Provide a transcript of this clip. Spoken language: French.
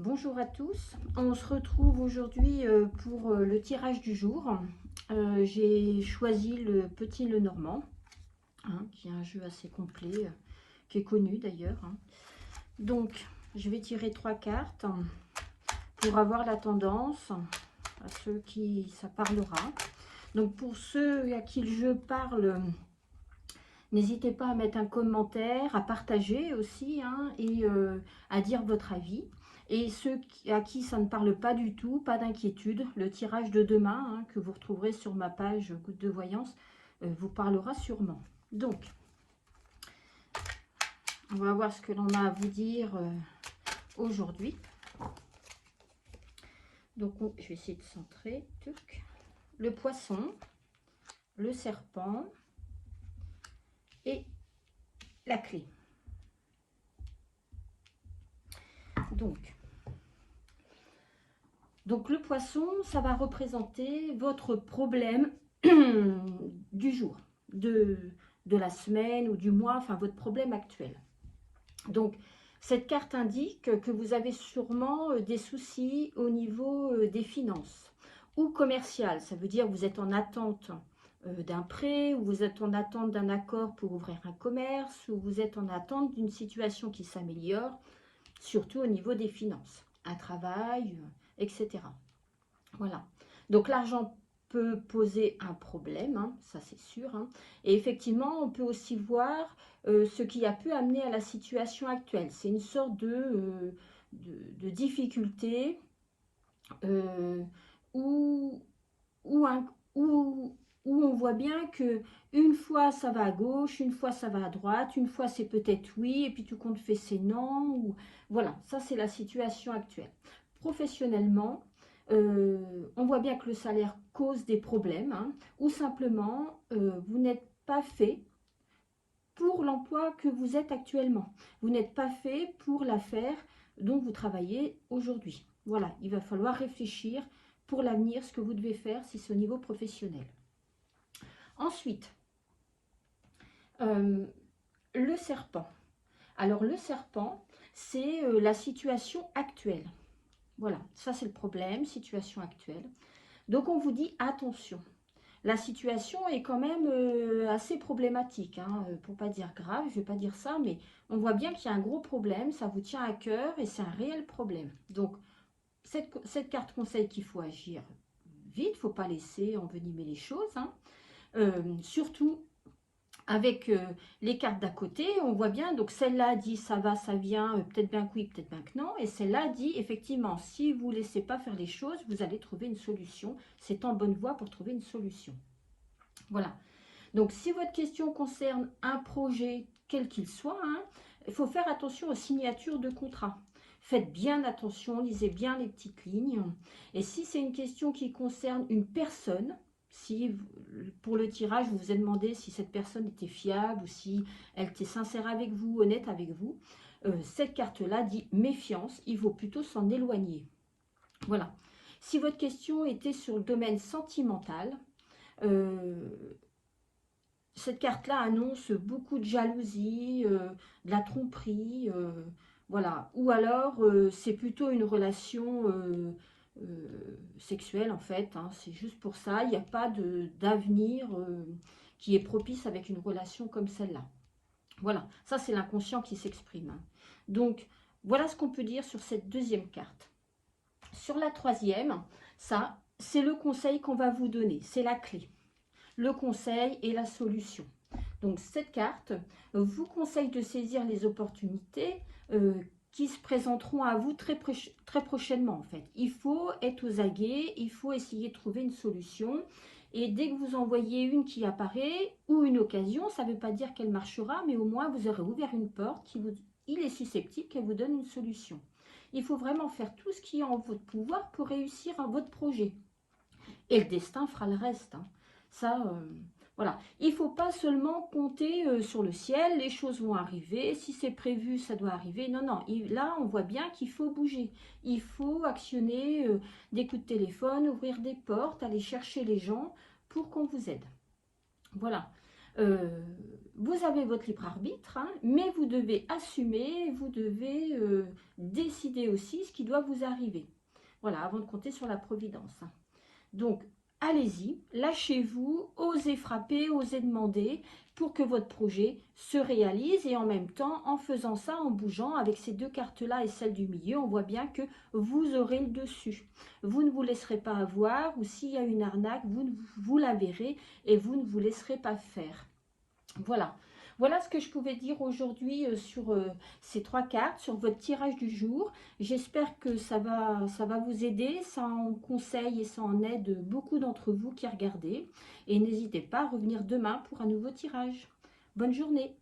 Bonjour à tous, on se retrouve aujourd'hui pour le tirage du jour. J'ai choisi le Petit Lenormand, qui est un jeu assez complet, qui est connu d'ailleurs. Donc, je vais tirer 3 cartes pour avoir la tendance à ceux qui ça parlera. Donc, pour ceux à qui le jeu parle, n'hésitez pas à mettre un commentaire, à partager aussi, et à dire votre avis. Et ceux à qui ça ne parle pas du tout, pas d'inquiétude, le tirage de demain, que vous retrouverez sur ma page Goutte de Voyance, vous parlera sûrement. Donc, on va voir ce que l'on a à vous dire aujourd'hui. Donc, je vais essayer de centrer. Le poisson, le serpent et la clé. Donc le poisson, ça va représenter votre problème du jour, de la semaine ou du mois, enfin votre problème actuel. Donc cette carte indique que vous avez sûrement des soucis au niveau des finances ou commercial. Ça veut dire que vous êtes en attente d'un prêt, ou vous êtes en attente d'un accord pour ouvrir un commerce, ou vous êtes en attente d'une situation qui s'améliore, surtout au niveau des finances, un travail, etc. Voilà. Donc l'argent peut poser un problème, ça c'est sûr. Et effectivement, on peut aussi voir ce qui a pu amener à la situation actuelle. C'est une sorte de difficulté où, où, un- où- où on voit bien que une fois ça va à gauche, une fois ça va à droite, une fois c'est peut-être oui, et puis tout compte fait c'est non. Voilà, ça c'est la situation actuelle. Professionnellement, on voit bien que le salaire cause des problèmes, ou simplement vous n'êtes pas fait pour l'emploi que vous êtes actuellement. Vous n'êtes pas fait pour l'affaire dont vous travaillez aujourd'hui. Voilà, il va falloir réfléchir pour l'avenir, ce que vous devez faire si c'est au niveau professionnel. Ensuite, le serpent. Alors le serpent, c'est la situation actuelle. Voilà, ça c'est le problème, situation actuelle. Donc on vous dit attention. La situation est quand même assez problématique, pour pas dire grave, je vais pas dire ça, mais on voit bien qu'il y a un gros problème, ça vous tient à cœur et c'est un réel problème. Donc cette carte conseille qu'il faut agir vite, il ne faut pas laisser envenimer les choses, surtout avec les cartes d'à côté, on voit bien, donc celle-là dit ça va, ça vient, peut-être bien que oui, peut-être bien que non, et celle-là dit effectivement, si vous ne laissez pas faire les choses, vous allez trouver une solution, c'est en bonne voie pour trouver une solution. Voilà, donc si votre question concerne un projet, quel qu'il soit, il faut faire attention aux signatures de contrat. Faites bien attention, lisez bien les petites lignes. Et si c'est une question qui concerne une personne, si pour le tirage, vous vous êtes demandé si cette personne était fiable ou si elle était sincère avec vous, honnête avec vous, cette carte-là dit méfiance, il vaut plutôt s'en éloigner. Voilà. Si votre question était sur le domaine sentimental, cette carte-là annonce beaucoup de jalousie, de la tromperie, voilà. Ou alors, c'est plutôt une relation sexuelle, en fait. C'est juste pour ça. Il n'y a pas d'avenir qui est propice avec une relation comme celle-là. Voilà, ça c'est l'inconscient qui s'exprime. Donc, voilà ce qu'on peut dire sur cette deuxième carte. Sur la troisième, ça, c'est le conseil qu'on va vous donner. C'est la clé. Le conseil et la solution. Donc cette carte vous conseille de saisir les opportunités qui se présenteront à vous très prochainement en fait. Il faut être aux aguets, il faut essayer de trouver une solution. Et dès que vous en voyez une qui apparaît, ou une occasion, ça ne veut pas dire qu'elle marchera, mais au moins vous aurez ouvert une porte il est susceptible qu'elle vous donne une solution. Il faut vraiment faire tout ce qui est en votre pouvoir pour réussir votre projet. Et le destin fera le reste. Ça, voilà. Il ne faut pas seulement compter sur le ciel, les choses vont arriver, si c'est prévu, ça doit arriver. Non, non, là, on voit bien qu'il faut bouger. Il faut actionner des coups de téléphone, ouvrir des portes, aller chercher les gens pour qu'on vous aide. Voilà. Vous avez votre libre arbitre, hein, mais vous devez assumer, vous devez décider aussi ce qui doit vous arriver. Voilà, avant de compter sur la providence. Donc, allez-y, lâchez-vous, osez frapper, osez demander pour que votre projet se réalise. Et en même temps, en faisant ça, en bougeant avec ces deux cartes-là et celle du milieu, on voit bien que vous aurez le dessus. Vous ne vous laisserez pas avoir, ou s'il y a une arnaque, vous la verrez et vous ne vous laisserez pas faire. Voilà. Voilà ce que je pouvais dire aujourd'hui sur ces trois cartes, sur votre tirage du jour. J'espère que ça va vous aider, ça en conseille et ça en aide beaucoup d'entre vous qui regardez. Et n'hésitez pas à revenir demain pour un nouveau tirage. Bonne journée.